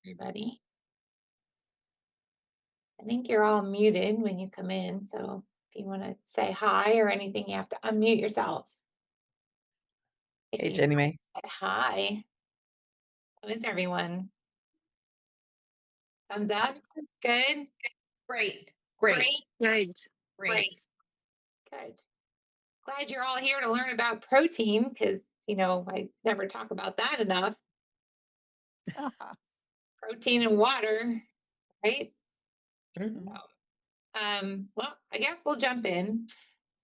Everybody. I think you're all muted when you come in, so if you want to say hi or anything, you have to unmute yourselves. If Hey, you Jenny May. said hi, how is everyone? Thumbs up? Good? Great, great, Great, good, great, great. good. Glad you're all here to learn about protein because, I never talk about that enough. Protein and water, right? Mhm. Well, I guess we'll jump in.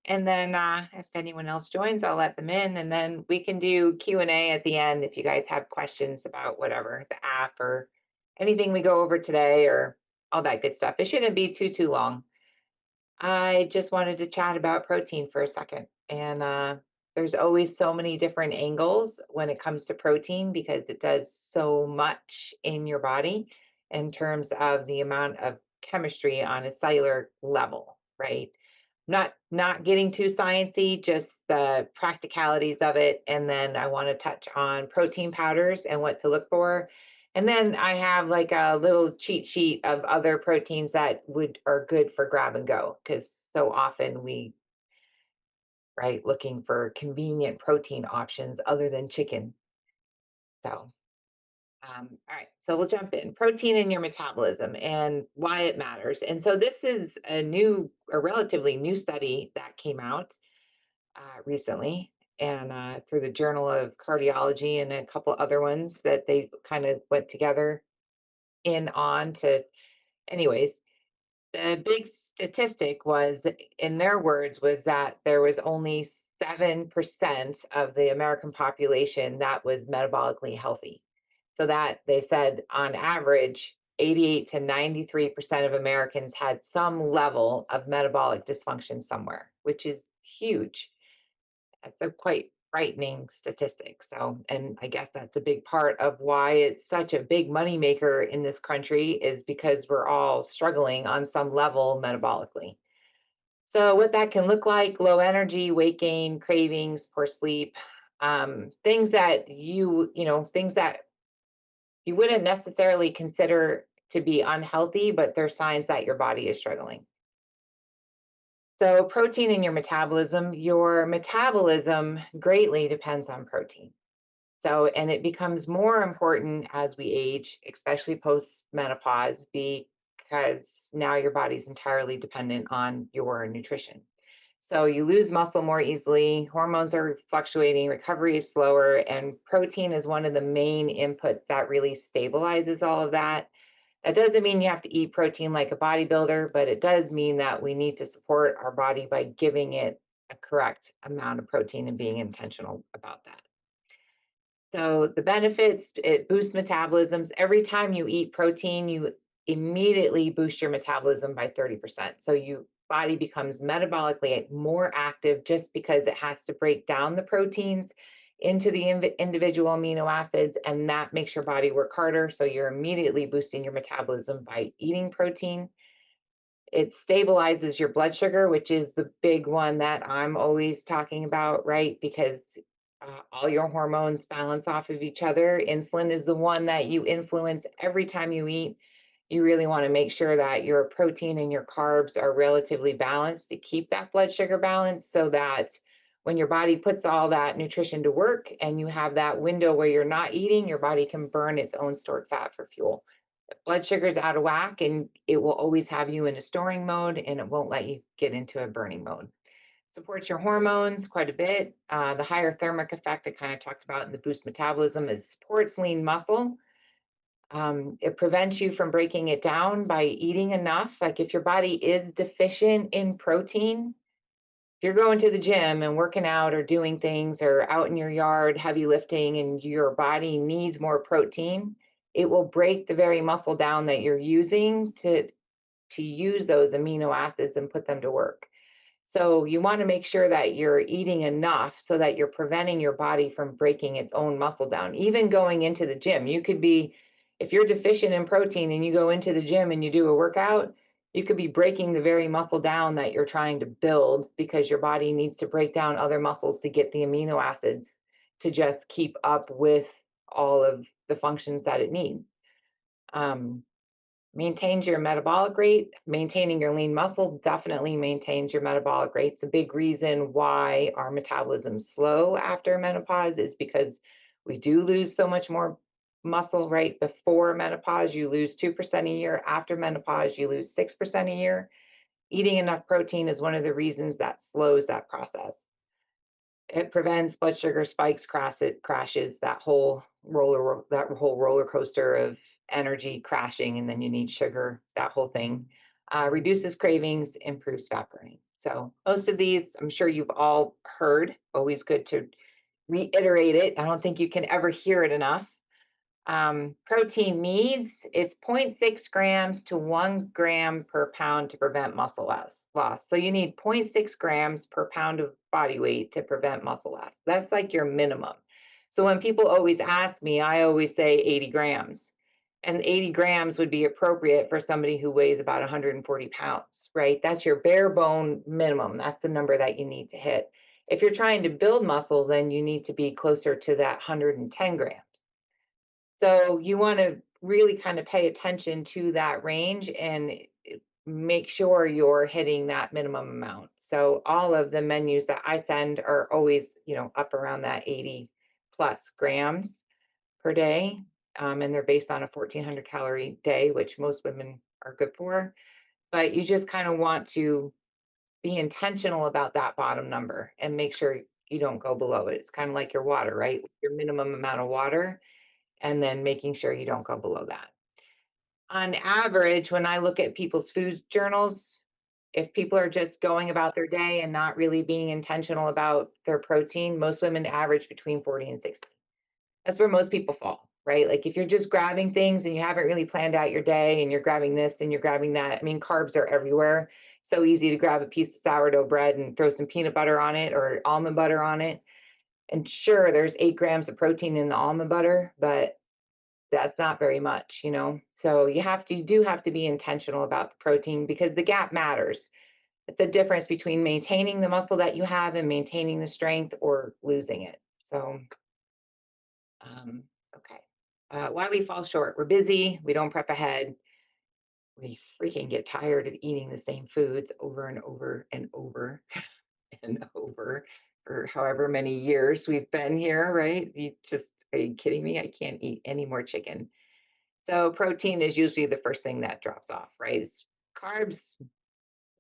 And then if anyone else joins, I'll let them in, and then we can do Q&A at the end if you guys have questions about whatever, the app or anything we go over today or all that good stuff. It shouldn't be too long. I just wanted to chat about protein for a second. And there's always so many different angles when it comes to protein because it does so much in your body in terms of the amount of chemistry on a cellular level, right? Not getting too sciencey, just the practicalities of it. And then I want to touch on protein powders and what to look for. And then I have like a little cheat sheet of other proteins that would are good for grab and go because so often we right looking for convenient protein options other than chicken. So all right, so we'll jump in. Protein in your metabolism and why it matters. And so this is a relatively new study that came out recently, and through the Journal of Cardiology and a couple other ones that they kind of went together in on to. Anyways, the big statistic was, in their words, was that there was only 7% of the American population that was metabolically healthy. So that they said on average, 88 to 93% of Americans had some level of metabolic dysfunction somewhere, which is huge. That's a quite frightening statistic. So, and I guess that's a big part of why it's such a big moneymaker in this country is because we're all struggling on some level metabolically. So, what that can look like: low energy, weight gain, cravings, poor sleep, things that things that you wouldn't necessarily consider to be unhealthy, but they're signs that your body is struggling. So, protein in your metabolism greatly depends on protein. So, and it becomes more important as we age, especially post menopause, because now your body's entirely dependent on your nutrition. So, you lose muscle more easily, hormones are fluctuating, recovery is slower, and protein is one of the main inputs that really stabilizes all of that. That doesn't mean you have to eat protein like a bodybuilder, but it does mean that we need to support our body by giving it a correct amount of protein and being intentional about that. So the benefits, it boosts metabolisms. Every time you eat protein, you immediately boost your metabolism by 30%. So your body becomes metabolically more active just because it has to break down the proteins into the individual amino acids, and that makes your body work harder. So you're immediately boosting your metabolism by eating protein. It stabilizes your blood sugar, which is the big one that I'm always talking about, right? Because all your hormones balance off of each other. Insulin is the one that you influence every time you eat. You really want to make sure that your protein and your carbs are relatively balanced to keep that blood sugar balance so that when your body puts all that nutrition to work and you have that window where you're not eating, your body can burn its own stored fat for fuel. Blood sugar's out of whack and it will always have you in a storing mode and it won't let you get into a burning mode. Supports your hormones quite a bit. The higher thermic effect I kind of talked about in the boost metabolism, it supports lean muscle. It prevents you from breaking it down by eating enough. Like if your body is deficient in protein, if you're going to the gym and working out or doing things or out in your yard heavy lifting and your body needs more protein, it will break the very muscle down that you're using to use those amino acids and put them to work. So you want to make sure that you're eating enough so that you're preventing your body from breaking its own muscle down. Even going into the gym, you could be, if you're deficient in protein and you go into the gym and you do a workout, you could be breaking the very muscle down that you're trying to build because your body needs to break down other muscles to get the amino acids to just keep up with all of the functions that it needs. Maintains your metabolic rate. Maintaining your lean muscle definitely maintains your metabolic rate. It's a big reason why our metabolism is slow after menopause is because we do lose so much more muscle right before menopause. You lose 2% a year. After menopause, you lose 6% a year. Eating enough protein is one of the reasons that slows that process. It prevents blood sugar spikes, crashes, that whole roller coaster of energy crashing, and then you need sugar, that whole thing. Reduces cravings, improves fat burning. So most of these, I'm sure you've all heard. Always good to reiterate it. I don't think you can ever hear it enough. Protein needs, it's 0.6 grams to 1 gram per pound to prevent muscle loss. So you need 0.6 grams per pound of body weight to prevent muscle loss. That's like your minimum. So when people always ask me, I always say 80 grams. And 80 grams would be appropriate for somebody who weighs about 140 pounds, right? That's your bare bone minimum. That's the number that you need to hit. If you're trying to build muscle, then you need to be closer to that 110 grams. So you want to really kind of pay attention to that range and make sure you're hitting that minimum amount. So all of the menus that I send are always, up around that 80 plus grams per day. And they're based on a 1400 calorie day, which most women are good for. But you just kind of want to be intentional about that bottom number and make sure you don't go below it. It's kind of like your water, right? Your minimum amount of water, and then making sure you don't go below that. On average, when I look at people's food journals, if people are just going about their day and not really being intentional about their protein, most women average between 40 and 60. That's where most people fall, right? Like if you're just grabbing things and you haven't really planned out your day and you're grabbing this and you're grabbing that, I mean, carbs are everywhere. So easy to grab a piece of sourdough bread and throw some peanut butter on it or almond butter on it. And sure, there's 8 grams of protein in the almond butter, but that's not very much. So you do have to be intentional about the protein because the gap matters. It's the difference between maintaining the muscle that you have and maintaining the strength or losing it. So, okay. Why we fall short? We're busy. We don't prep ahead. We freaking get tired of eating the same foods over and over and over and over for however many years we've been here, right? Are you kidding me? I can't eat any more chicken. So protein is usually the first thing that drops off, right? It's carbs,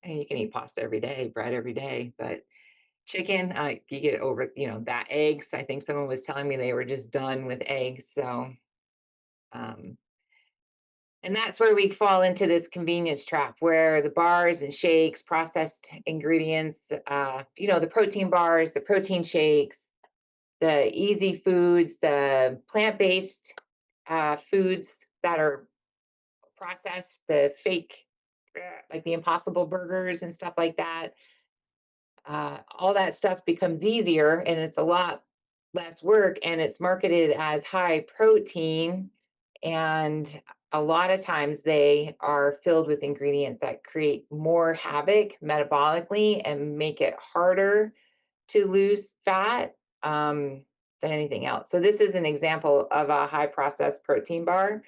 and you can eat pasta every day, bread every day, but chicken, you get over, that eggs. I think someone was telling me they were just done with eggs. So, and that's where we fall into this convenience trap where the bars and shakes, processed ingredients, the protein bars, the protein shakes, the easy foods, the plant-based foods that are processed, the fake, like the Impossible burgers and stuff like that. All that stuff becomes easier and it's a lot less work and it's marketed as high protein. And a lot of times they are filled with ingredients that create more havoc metabolically and make it harder to lose fat than anything else. So this is an example of a high processed protein bar.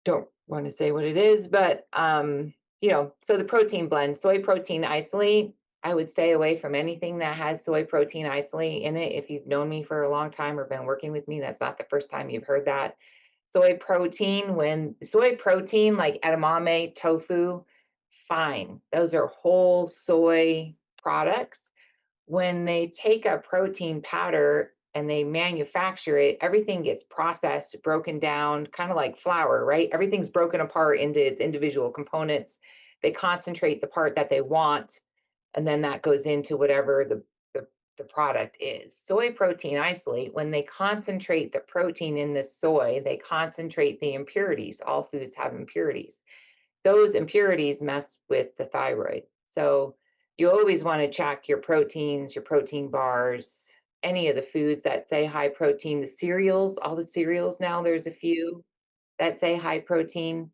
Don't want to say what it is, but so the protein blend, soy protein isolate, I would stay away from anything that has soy protein isolate in it. If you've known me for a long time or been working with me, that's not the first time you've heard that. Soy protein, like edamame, tofu, fine. Those are whole soy products. When they take a protein powder and they manufacture it, everything gets processed, broken down, kind of like flour, right? Everything's broken apart into its individual components. They concentrate the part that they want, and then that goes into whatever the product is. Soy protein isolate, when they concentrate the protein in the soy, they concentrate the impurities. All foods have impurities. Those impurities mess with the thyroid. So you always want to check your proteins, your protein bars, any of the foods that say high protein, the cereals, all the cereals now, there's a few that say high protein.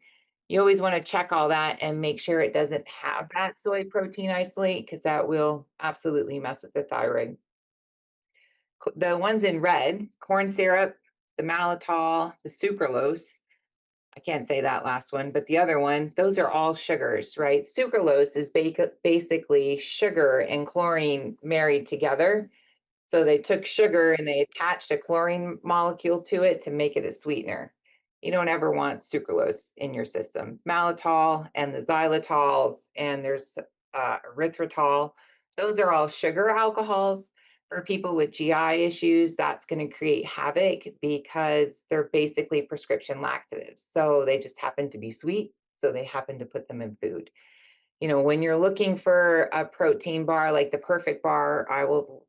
You always want to check all that and make sure it doesn't have that soy protein isolate because that will absolutely mess with the thyroid. The ones in red, corn syrup, the maltitol, the sucralose, I can't say that last one, but the other one, those are all sugars, right? Sucralose is basically sugar and chlorine married together. So they took sugar and they attached a chlorine molecule to it to make it a sweetener. You don't ever want sucralose in your system. Maltitol and the xylitols, and there's erythritol. Those are all sugar alcohols. For people with GI issues, that's going to create havoc because they're basically prescription laxatives. So they just happen to be sweet. So they happen to put them in food. When you're looking for a protein bar, like the perfect bar, I will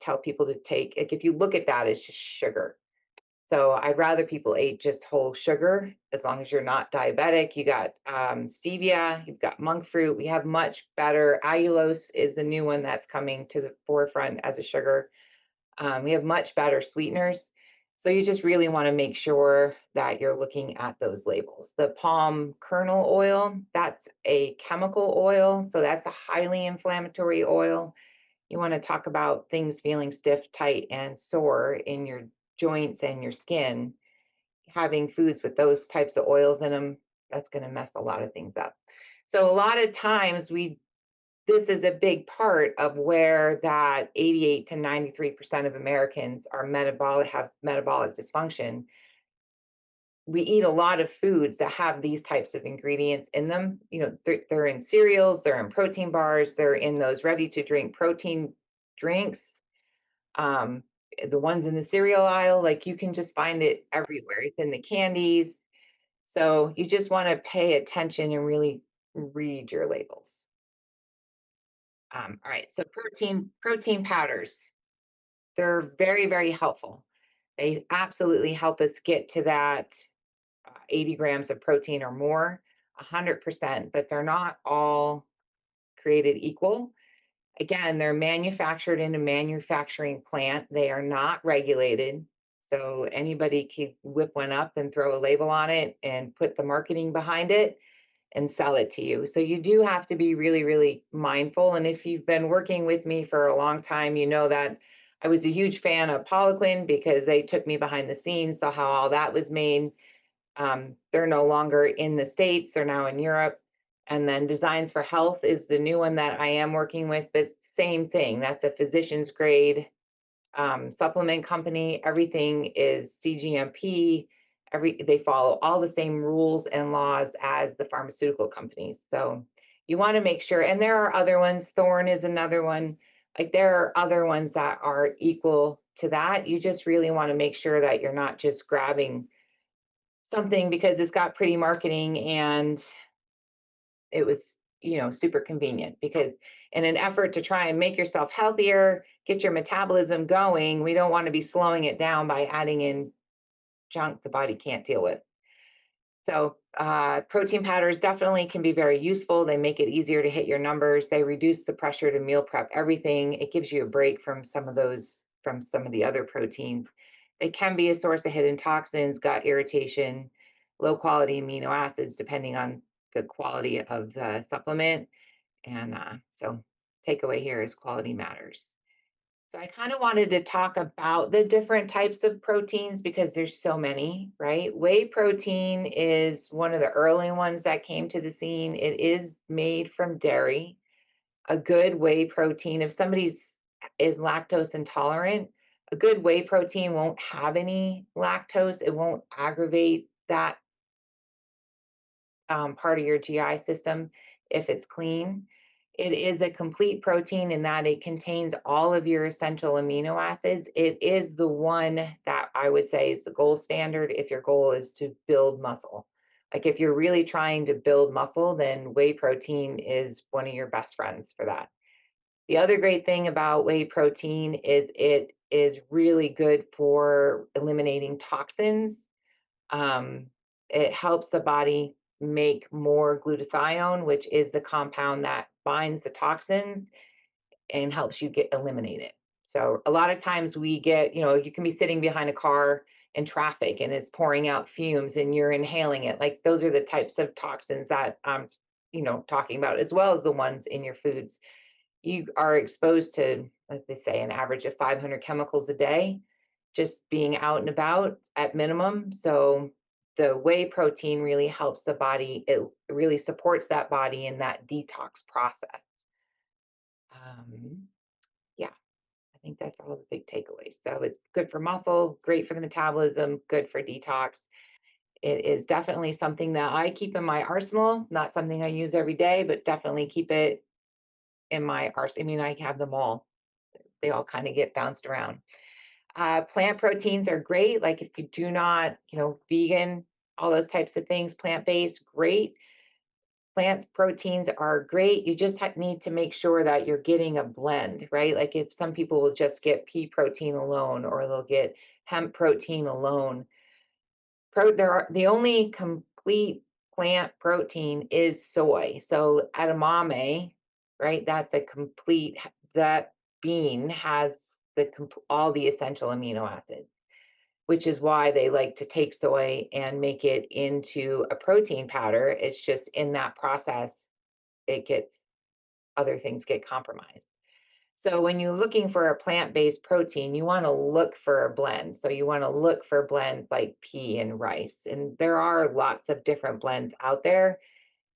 tell people to take, like, if you look at that, it's just sugar. So I'd rather people ate just whole sugar, as long as you're not diabetic. You got stevia, you've got monk fruit. We have much better. Allulose is the new one that's coming to the forefront as a sugar. We have much better sweeteners. So you just really want to make sure that you're looking at those labels. The palm kernel oil, that's a chemical oil. So that's a highly inflammatory oil. You want to talk about things feeling stiff, tight, and sore in your joints and your skin. Having foods with those types of oils in them, that's going to mess a lot of things up. So a lot of times this is a big part of where that 88 to 93% of Americans have metabolic dysfunction. We eat a lot of foods that have these types of ingredients in them. They're in cereals, they're in protein bars, they're in those ready to drink protein drinks. Um, the ones in the cereal aisle, like, you can just find it everywhere. It's in the candies. So you just want to pay attention and really read your labels. All right, so protein powders. They're very, very helpful. They absolutely help us get to that 80 grams of protein or more, 100%, but they're not all created equal. Again, they're manufactured in a manufacturing plant. They are not regulated. So anybody can whip one up and throw a label on it and put the marketing behind it and sell it to you. So you do have to be really, really mindful. And if you've been working with me for a long time, you know that I was a huge fan of Poliquin because they took me behind the scenes, saw how all that was made. They're no longer in the States, they're now in Europe. And then Designs for Health is the new one that I am working with, but same thing. That's a physician's grade supplement company. Everything is CGMP. They follow all the same rules and laws as the pharmaceutical companies. So you want to make sure. And there are other ones. Thorne is another one. Like, there are other ones that are equal to that. You just really want to make sure that you're not just grabbing something because it's got pretty marketing and it was, super convenient. Because in an effort to try and make yourself healthier, get your metabolism going, we don't want to be slowing it down by adding in junk the body can't deal with. So protein powders definitely can be very useful. They make it easier to hit your numbers. They reduce the pressure to meal prep everything. It gives you a break from some of the other proteins. They can be a source of hidden toxins, gut irritation, low quality amino acids, depending on the quality of the supplement. And so takeaway here is quality matters. So I kind of wanted to talk about the different types of proteins because there's so many, right? Whey protein is one of the early ones that came to the scene. It is made from dairy. A good whey protein, if somebody's is lactose intolerant, a good whey protein won't have any lactose. It won't aggravate that part of your GI system if it's clean. It is a complete protein in that it contains all of your essential amino acids. It is the one that I would say is the gold standard if your goal is to build muscle. Like, if you're really trying to build muscle, then whey protein is one of your best friends for that. The other great thing about whey protein is it is really good for eliminating toxins. Um, it helps the body make more glutathione, which is the compound that binds the toxins and helps you eliminate it. So a lot of times we get, you can be sitting behind a car in traffic and it's pouring out fumes and you're inhaling it. Like, those are the types of toxins that I'm, talking about, as well as the ones in your foods. You are exposed to, as they say, an average of 500 chemicals a day, just being out and about at minimum. So the whey protein really helps the body. It really supports that body in that detox process. Um, yeah, I think that's all the big takeaways. So it's good for muscle, great for the metabolism, good for detox. It is definitely something that I keep in my arsenal, not something I use every day, but definitely keep it in my arsenal. I mean, I have them all. They all kind of get bounced around. Plant proteins are great. Like if you do not, vegan, all those types of things, plant-based, great. Plants proteins are great. You just need to make sure that you're getting a blend, right? Like if some people will just get pea protein alone, or they'll get hemp protein alone. The only complete plant protein is soy. So edamame, right? That's a complete, that bean has all the essential amino acids, which is why they like to take soy and make it into a protein powder. It's just in that process, other things get compromised. So when you're looking for a plant-based protein, you want to look for a blend. So you want to look for blends like pea and rice. And there are lots of different blends out there,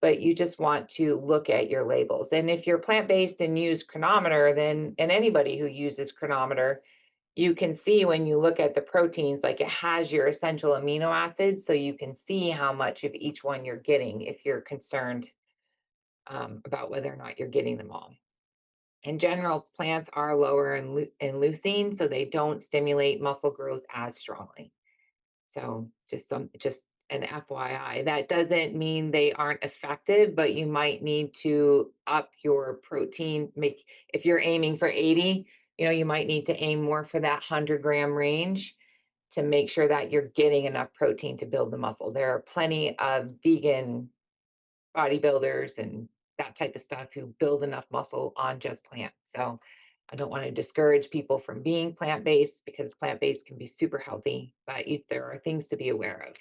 but you just want to look at your labels. And if you're plant-based and use Chronometer, and anybody who uses Chronometer, you can see when you look at the proteins, like it has your essential amino acids, so you can see how much of each one you're getting if you're concerned about whether or not you're getting them all. In general, plants are lower in leucine, so they don't stimulate muscle growth as strongly. So just an FYI. That doesn't mean they aren't effective, but you might need to up your protein. If you're aiming for 80, you might need to aim more for that 100-gram range to make sure that you're getting enough protein to build the muscle. There are plenty of vegan bodybuilders and that type of stuff who build enough muscle on just plants. So I don't want to discourage people from being plant-based, because plant-based can be super healthy, but there are things to be aware of.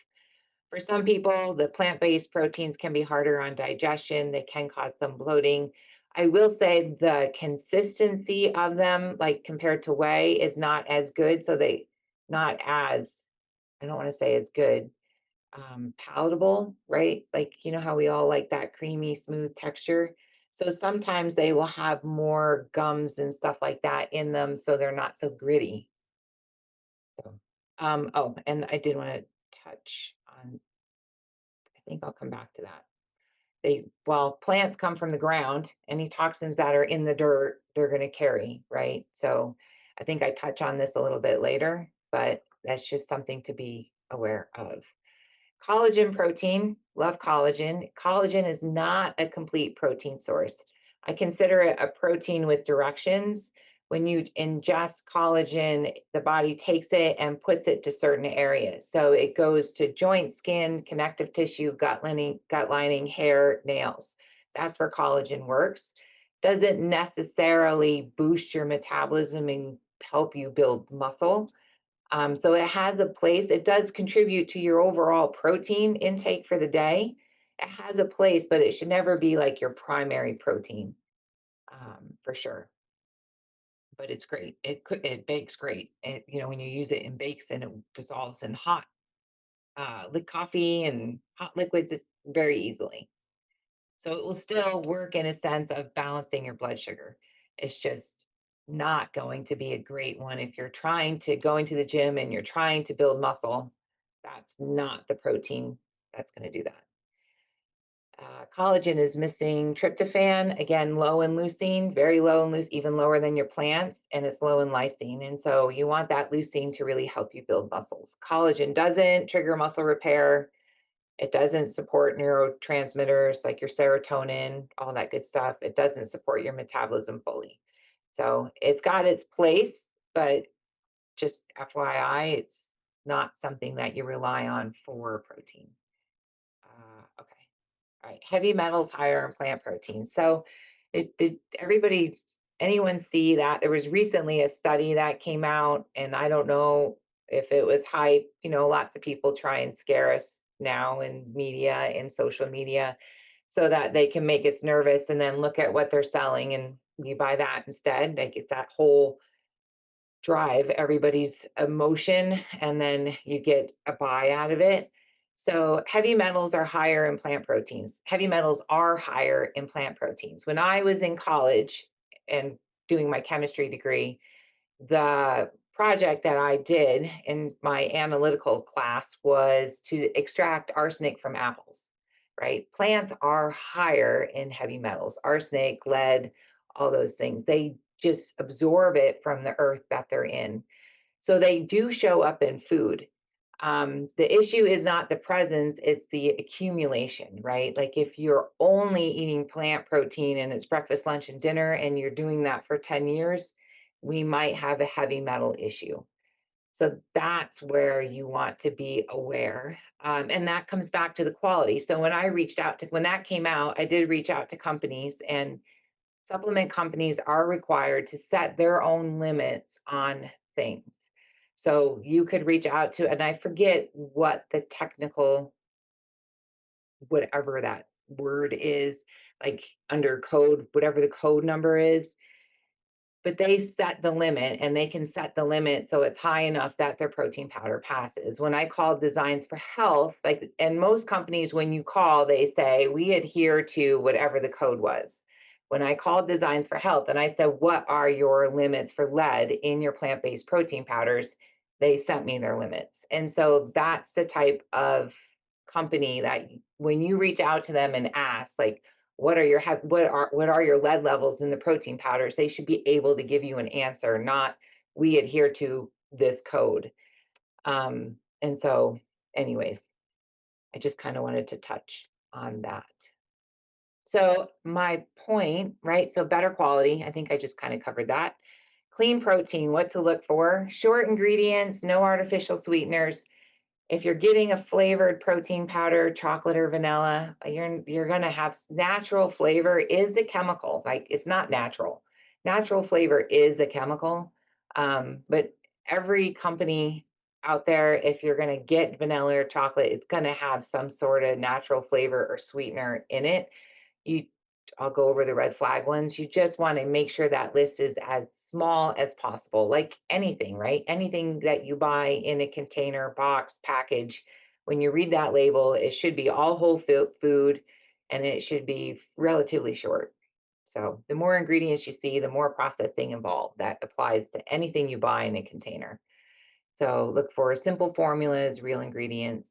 For some people, the plant-based proteins can be harder on digestion. They can cause some bloating. I will say the consistency of them, like compared to whey, is not as good. So not as, I don't want to say it's good, palatable, right? Like, how we all like that creamy, smooth texture. So sometimes they will have more gums and stuff like that in them, so they're not so gritty. So, oh, and I did want to touch on, I think I'll come back to that. Plants come from the ground. Any toxins that are in the dirt, they're going to carry, right? So I think I touch on this a little bit later, but that's just something to be aware of. Collagen protein, love collagen. Collagen is not a complete protein source. I consider it a protein with directions. When you ingest collagen, the body takes it and puts it to certain areas. So it goes to joint, skin, connective tissue, gut lining, hair, nails. That's where collagen works. Doesn't necessarily boost your metabolism and help you build muscle. So it has a place. It does contribute to your overall protein intake for the day. It has a place, but it should never be like your primary protein, for sure. But it's great. It bakes great. When you use it in bakes, and it dissolves in hot coffee and hot liquids very easily. So it will still work in a sense of balancing your blood sugar. It's just not going to be a great one if you're trying to go into the gym and you're trying to build muscle. That's not the protein that's going to do that. Collagen is missing tryptophan, again, low in leucine, very low in leucine, even lower than your plants, and it's low in lysine. And so you want that leucine to really help you build muscles. Collagen doesn't trigger muscle repair. It doesn't support neurotransmitters like your serotonin, all that good stuff. It doesn't support your metabolism fully. So it's got its place, but just FYI, it's not something that you rely on for protein. Okay. All right. Heavy metals higher in plant protein. So did anyone see that? There was recently a study that came out, and I don't know if it was hype. Lots of people try and scare us now in media and social media so that they can make us nervous, and then look at what they're selling and you buy that instead. Like it's that whole drive everybody's emotion, and then you get a buy out of it. So heavy metals are higher in plant proteins. Heavy metals are higher in plant proteins. When I was in college and doing my chemistry degree, the project that I did in my analytical class was to extract arsenic from apples, right? Plants are higher in heavy metals, arsenic, lead, all those things. They just absorb it from the earth that they're in. So they do show up in food. The issue is not the presence, it's the accumulation, right? Like if you're only eating plant protein and it's breakfast, lunch, and dinner, and you're doing that for 10 years, we might have a heavy metal issue. So that's where you want to be aware. And that comes back to the quality. So when that came out, I did reach out to companies, and supplement companies are required to set their own limits on things. So you could reach out to, and I forget what the technical, whatever that word is, like under code, whatever the code number is, but they set the limit, and they can set the limit so it's high enough that their protein powder passes. When I called Designs for Health, like, and most companies, when you call, they say we adhere to whatever the code was. When I called Designs for Health and I said, what are your limits for lead in your plant-based protein powders? They sent me their limits. And so that's the type of company that when you reach out to them and ask, like, what are your lead levels in the protein powders, they should be able to give you an answer, not we adhere to this code. And so anyways, I just kind of wanted to touch on that. So my point, right? So better quality, I think I just kind of covered that. Clean protein, what to look for: short ingredients, no artificial sweeteners. If you're getting a flavored protein powder, chocolate or vanilla, you're going to have natural flavor is the chemical. Like, it's not natural. Natural flavor is a chemical. But every company out there, if you're going to get vanilla or chocolate, it's going to have some sort of natural flavor or sweetener in it. you I'll go over the red flag ones. You just want to make sure that list is as small as possible, like anything, right? Anything that you buy in a container, box, package, when you read that label, it should be all whole food, and it should be relatively short. So the more ingredients you see, the more processing involved. That applies to anything you buy in a container. So look for simple formulas, real ingredients.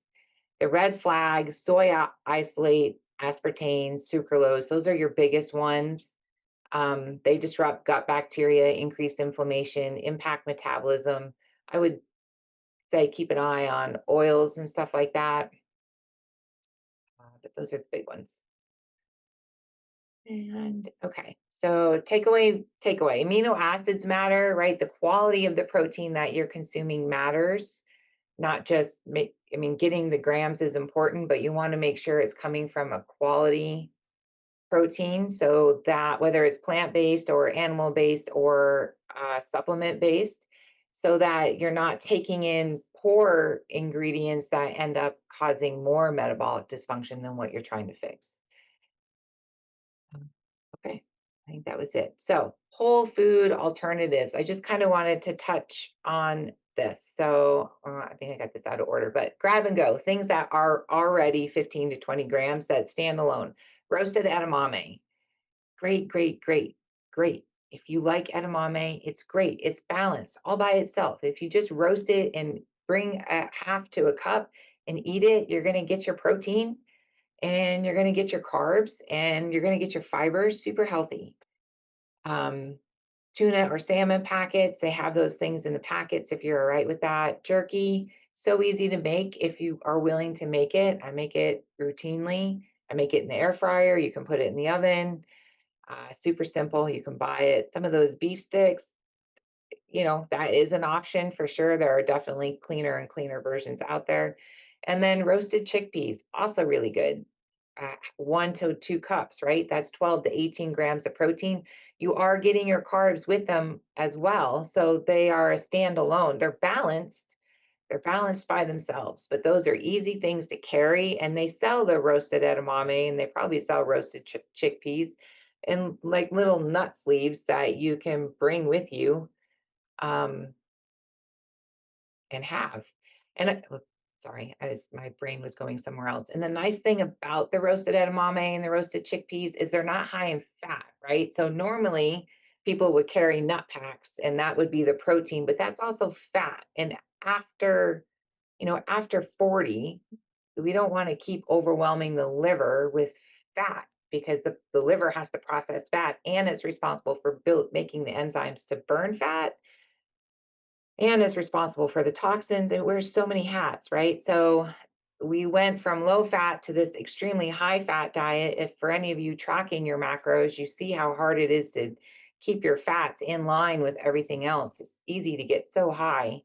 The red flags: soy isolate, aspartame, sucralose, those are your biggest ones. They disrupt gut bacteria, increase inflammation, impact metabolism. I would say keep an eye on oils and stuff like that. But those are the big ones. And okay, so takeaway. Amino acids matter, right? The quality of the protein that you're consuming matters. Not just getting the grams is important, but you want to make sure it's coming from a quality protein, so that whether it's plant-based or animal-based or supplement-based, so that you're not taking in poor ingredients that end up causing more metabolic dysfunction than what you're trying to fix. Okay, I think that was it. So whole food alternatives. I just kind of wanted to touch on this. So I think I got this out of order, but grab and go, things that are already 15 to 20 grams that stand alone. Roasted edamame. Great, great, great, great. If you like edamame, it's great. It's balanced all by itself. If you just roast it and bring a half to a cup and eat it, you're going to get your protein, and you're going to get your carbs, and you're going to get your fibers. Super healthy. Tuna or salmon packets, they have those things in the packets if you're all right with that. Jerky, so easy to make if you are willing to make it. I make it routinely. I make it in the air fryer. You can put it in the oven. Super simple. You can buy it. Some of those beef sticks, that is an option for sure. There are definitely cleaner and cleaner versions out there. And then roasted chickpeas, also really good. 1 to 2 cups, right? That's 12 to 18 grams of protein. You are getting your carbs with them as well. So they are a standalone. They're balanced. They're balanced by themselves, but those are easy things to carry. And they sell the roasted edamame, and they probably sell roasted chickpeas and like little nut sleeves that you can bring with you, and have. And Sorry, my brain was going somewhere else. And the nice thing about the roasted edamame and the roasted chickpeas is they're not high in fat, right? So normally people would carry nut packs and that would be the protein, but that's also fat. And after, after 40, we don't want to keep overwhelming the liver with fat because the liver has to process fat and it's responsible for making the enzymes to burn fat and is responsible for the toxins. It wears so many hats, right? So we went from low fat to this extremely high fat diet. If for any of you tracking your macros, you see how hard it is to keep your fats in line with everything else. It's easy to get so high.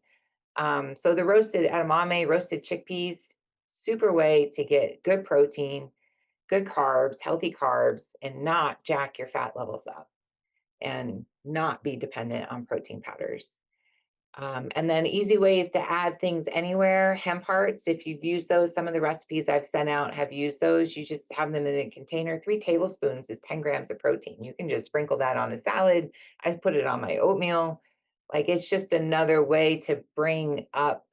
So the roasted edamame, roasted chickpeas, super way to get good protein, good carbs, healthy carbs, and not jack your fat levels up and not be dependent on protein powders. And then easy ways to add things anywhere. Hemp hearts, if you've used those, some of the recipes I've sent out have used those. You just have them in a container. 3 tablespoons is 10 grams of protein. You can just sprinkle that on a salad. I put it on my oatmeal. Like it's just another way to bring up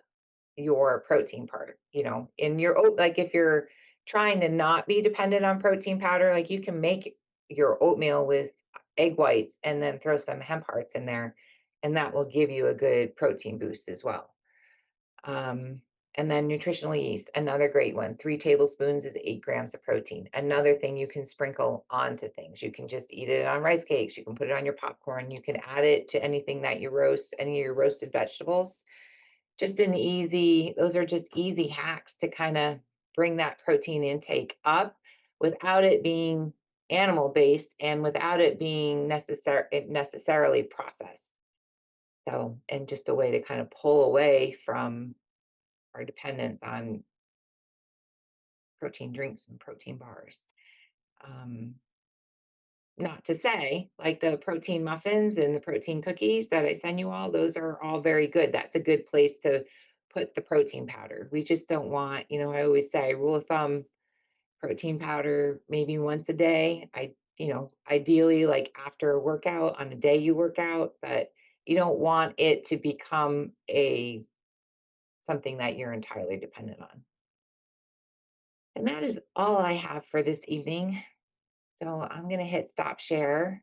your protein part, in your oat, like if you're trying to not be dependent on protein powder, like you can make your oatmeal with egg whites and then throw some hemp hearts in there, and that will give you a good protein boost as well. Um, and then nutritional yeast, another great one. 3 tablespoons is 8 grams of protein. Another thing you can sprinkle onto things. You can just eat it on rice cakes. You can put it on your popcorn. You can add it to anything that you roast, any of your roasted vegetables. Those are just easy hacks to kind of bring that protein intake up without it being animal based and without it being necessarily processed. So, and just a way to kind of pull away from our dependence on protein drinks and protein bars. Um, Not to say like the protein muffins and the protein cookies that I send you all, those are all very good. That's a good place to put the protein powder. We just don't want, I always say rule of thumb, protein powder maybe once a day. Ideally like after a workout on a day you work out, but you don't want it to become a something that you're entirely dependent on. And that is all I have for this evening. So I'm going to hit stop share.